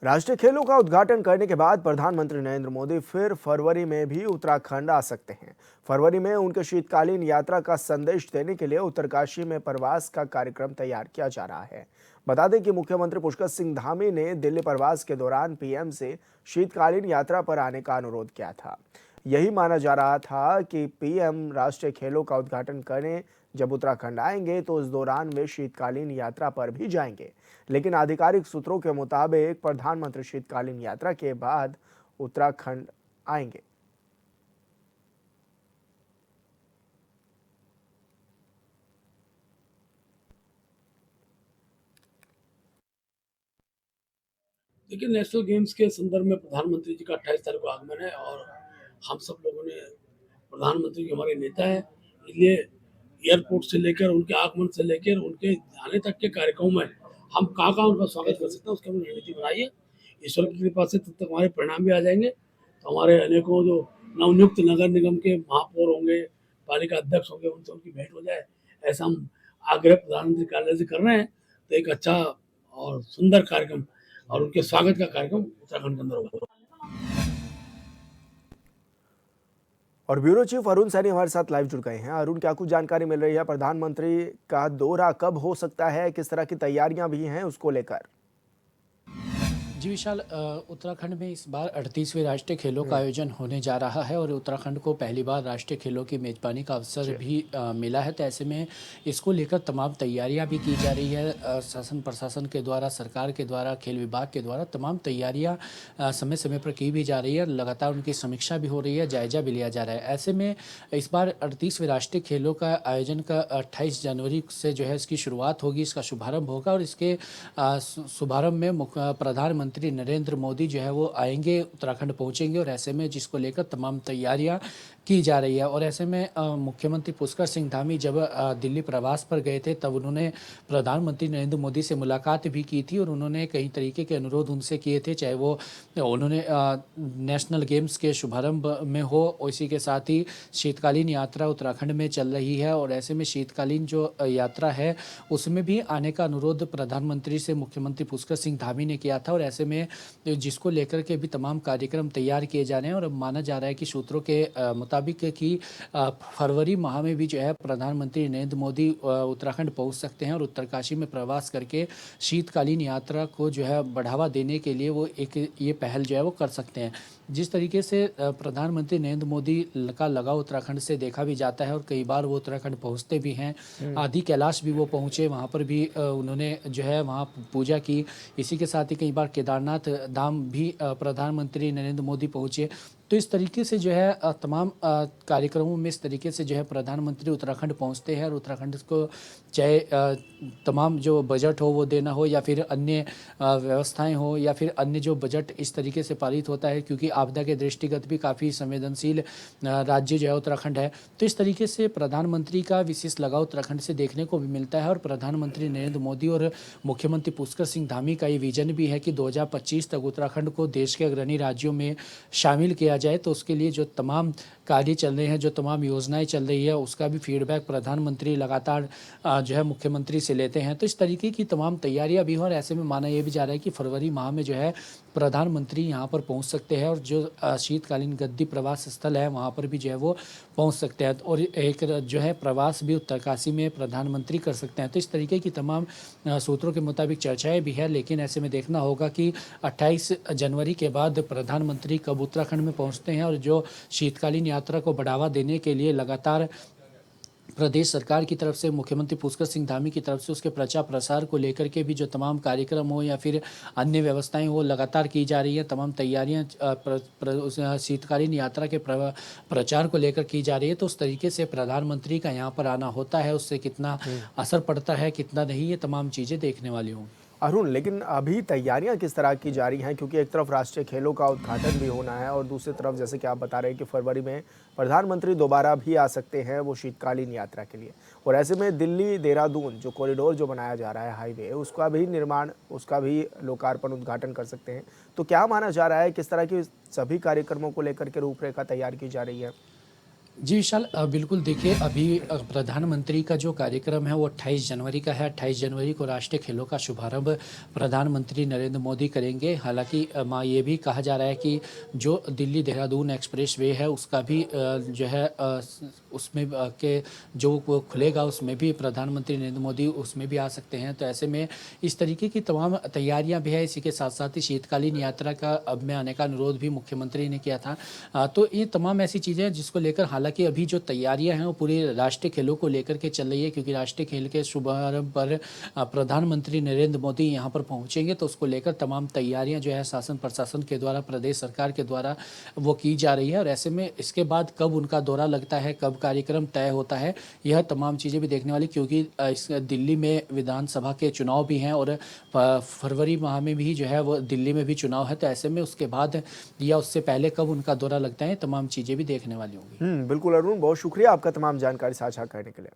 राष्ट्रीय खेलों का उद्घाटन करने के बाद प्रधानमंत्री नरेंद्र मोदी फिर फरवरी में भी उत्तराखंड आ सकते हैं। फरवरी में उनके शीतकालीन यात्रा का संदेश देने के लिए उत्तरकाशी में प्रवास का कार्यक्रम तैयार किया जा रहा है। बता दें कि मुख्यमंत्री पुष्कर सिंह धामी ने दिल्ली प्रवास के दौरान पीएम से शीतकालीन यात्रा पर आने का अनुरोध किया था। यही माना जा रहा था कि पीएम राष्ट्रीय खेलों का उद्घाटन करने जब उत्तराखंड आएंगे तो इस दौरान वे शीतकालीन यात्रा पर भी जाएंगे। लेकिन आधिकारिक सूत्रों के मुताबिक प्रधानमंत्री शीतकालीन यात्रा के बाद उत्तराखंड आएंगे। देखिए, नेशनल गेम्स के संदर्भ में प्रधानमंत्री जी का 28 तारीख को आगमन है और हम सब लोगों ने प्रधानमंत्री जी हमारे नेता है, इसलिए एयरपोर्ट से लेकर उनके आगमन से लेकर उनके आने तक के कार्यक्रमों में हम कहाँ उनका स्वागत कर सकते हैं उसकी हमने रणनीति बनाई है। ईश्वर की कृपा से तब तक हमारे परिणाम भी आ जाएंगे तो हमारे अनेकों जो नवनियुक्त नगर निगम के महापौर होंगे, पालिका अध्यक्ष होंगे, उनसे उनकी भेंट हो जाए, ऐसा हम आग्रह प्रधानमंत्री कार्यालय से कर रहे हैं। तो एक अच्छा और सुंदर कार्यक्रम और उनके स्वागत का कार्यक्रम उत्तराखंड के अंदर होगा। और ब्यूरो चीफ अरुण सैनी हमारे साथ लाइव जुड़ गए हैं। अरुण, क्या कुछ जानकारी मिल रही है? प्रधानमंत्री का दौरा कब हो सकता है, किस तरह की तैयारियां भी हैं उसको लेकर? जी विशाल, उत्तराखंड में इस बार 38वें राष्ट्रीय खेलों का आयोजन होने जा रहा है और उत्तराखंड को पहली बार राष्ट्रीय खेलों की मेज़बानी का अवसर भी मिला है। तो ऐसे में इसको लेकर तमाम तैयारियां भी की जा रही है। शासन प्रशासन के द्वारा, सरकार के द्वारा, खेल विभाग के द्वारा तमाम तैयारियां समय समय पर की भी जा रही है। लगातार उनकी समीक्षा भी हो रही है, जायजा भी लिया जा रहा है। ऐसे में इस बार 38वें राष्ट्रीय खेलों का आयोजन का 28 जनवरी से जो है इसकी शुरुआत होगी, इसका शुभारंभ होगा और इसके शुभारंभ में प्रधानमंत्री नरेंद्र मोदी जो है वो आएंगे, उत्तराखंड पहुंचेंगे और ऐसे में जिसको लेकर तमाम तैयारियां की जा रही है। और ऐसे में मुख्यमंत्री पुष्कर सिंह धामी जब दिल्ली प्रवास पर गए थे तब उन्होंने प्रधानमंत्री नरेंद्र मोदी से मुलाकात भी की थी और उन्होंने कई तरीके के अनुरोध उनसे किए थे, चाहे वो उन्होंने नेशनल गेम्स के शुभारंभ में हो, इसी के साथ ही शीतकालीन यात्रा उत्तराखंड में चल रही है और ऐसे में शीतकालीन जो यात्रा है उसमें भी आने का अनुरोध प्रधानमंत्री से मुख्यमंत्री पुष्कर सिंह धामी ने किया था और ऐसे में जिसको लेकर के भी तमाम कार्यक्रम तैयार किए जा रहे हैं। और अब माना जा रहा है कि सूत्रों के मुताबिक कि फरवरी माह में भी जो है प्रधानमंत्री नरेंद्र मोदी उत्तराखंड पहुंच सकते हैं और उत्तरकाशी में प्रवास करके शीतकालीन यात्रा को जो है बढ़ावा देने के लिए वो एक ये पहल जो है वो कर सकते हैं। जिस तरीके से प्रधानमंत्री नरेंद्र मोदी का लगाव उत्तराखंड से देखा भी जाता है और कई बार वो उत्तराखंड पहुंचते भी हैं। आदि कैलाश भी वो पहुंचे, वहाँ पर भी उन्होंने जो है वहाँ पूजा की। इसी के साथ ही कई बार केदारनाथ धाम भी प्रधानमंत्री नरेंद्र मोदी पहुंचे। तो इस तरीके से जो है तमाम कार्यक्रमों में इस तरीके से जो है प्रधानमंत्री उत्तराखंड पहुंचते हैं और उत्तराखंड को चाहे तमाम जो बजट हो वो देना हो या फिर अन्य व्यवस्थाएं हो या फिर अन्य जो बजट इस तरीके से पारित होता है, क्योंकि आपदा के दृष्टिगत भी काफ़ी संवेदनशील राज्य जो है उत्तराखंड है। तो इस तरीके से प्रधानमंत्री का विशेष लगाव उत्तराखंड से देखने को भी मिलता है और प्रधानमंत्री नरेंद्र मोदी और मुख्यमंत्री पुष्कर सिंह धामी का ये विजन भी है कि 2025 तक उत्तराखंड को देश के अग्रणी राज्यों में शामिल किया जाए। तो उसके लिए जो तमाम कार्य चल रहे हैं, जो तमाम योजनाएं चल रही है, उसका भी फीडबैक प्रधानमंत्री लगातार जो है मुख्यमंत्री से लेते हैं। तो इस तरीके की तमाम तैयारियां भी हो और ऐसे में माना यह भी जा रहा है कि फरवरी माह में जो है प्रधानमंत्री यहाँ पर पहुँच सकते हैं और जो शीतकालीन गद्दी प्रवास स्थल है वहाँ पर भी जो है वो पहुँच सकते हैं और एक जो है प्रवास भी उत्तरकाशी में प्रधानमंत्री कर सकते हैं। तो इस तरीके की तमाम सूत्रों के मुताबिक चर्चाएं भी है, लेकिन ऐसे में देखना होगा कि 28 जनवरी के बाद प्रधानमंत्री कब उत्तराखंड में पहुँचते हैं और जो शीतकालीन यात्रा को बढ़ावा देने के लिए लगातार प्रदेश सरकार की तरफ से, मुख्यमंत्री पुष्कर सिंह धामी की तरफ से उसके प्रचार प्रसार को लेकर के भी जो तमाम कार्यक्रम हो या फिर अन्य व्यवस्थाएं हो लगातार की जा रही है। तमाम तैयारियां शीतकालीन यात्रा के प्रचार को लेकर की जा रही है। तो उस तरीके से प्रधानमंत्री का यहाँ पर आना होता है, उससे कितना असर पड़ता है कितना नहीं, ये तमाम चीज़ें देखने वाली होंगी। अरुण, लेकिन अभी तैयारियां किस तरह की जा रही हैं? क्योंकि एक तरफ राष्ट्रीय खेलों का उद्घाटन भी होना है और दूसरी तरफ जैसे कि आप बता रहे हैं कि फरवरी में प्रधानमंत्री दोबारा भी आ सकते हैं वो शीतकालीन यात्रा के लिए। और ऐसे में दिल्ली देहरादून जो कॉरिडोर जो बनाया जा रहा है हाईवे, उसका भी निर्माण, उसका भी लोकार्पण उद्घाटन कर सकते हैं। तो क्या माना जा रहा है, किस तरह की सभी कार्यक्रमों को लेकर के रूपरेखा तैयार की जा रही है? जी विशाल, बिल्कुल देखिए, अभी प्रधानमंत्री का जो कार्यक्रम है वो 28 जनवरी का है। 28 जनवरी को राष्ट्रीय खेलों का शुभारंभ प्रधानमंत्री नरेंद्र मोदी करेंगे। हालांकि ये भी कहा जा रहा है कि जो दिल्ली देहरादून एक्सप्रेस वे है उसका भी जो है उसमें के जो वो खुलेगा उसमें भी प्रधानमंत्री नरेंद्र मोदी उसमें भी आ सकते हैं। तो ऐसे में इस तरीके की तमाम तैयारियां भी है। इसी के साथ साथ ही शीतकालीन यात्रा का अब में आने का अनुरोध भी मुख्यमंत्री ने किया था। तो ये तमाम ऐसी चीज़ें हैं जिसको लेकर, हालांकि अभी जो तैयारियां हैं वो पूरी राष्ट्रीय खेलों को लेकर के चल रही है, क्योंकि राष्ट्रीय खेल के शुभारंभ पर प्रधानमंत्री नरेंद्र मोदी यहाँ पर पहुँचेंगे। तो उसको लेकर तमाम तैयारियां जो है शासन प्रशासन के द्वारा, प्रदेश सरकार के द्वारा वो की जा रही है। और ऐसे में इसके बाद कब उनका दौरा लगता है, कब कार्यक्रम तय होता है, यह तमाम चीज़ें भी देखने वाली, क्योंकि इस दिल्ली में विधानसभा के चुनाव भी हैं और फरवरी माह में भी जो है वो दिल्ली में भी चुनाव है। तो ऐसे में उसके बाद या उससे पहले कब उनका दौरा लगता है, तमाम चीज़ें भी देखने वाली होंगी। बिल्कुल अरुण, बहुत शुक्रिया आपका तमाम जानकारी साझा करने के लिए।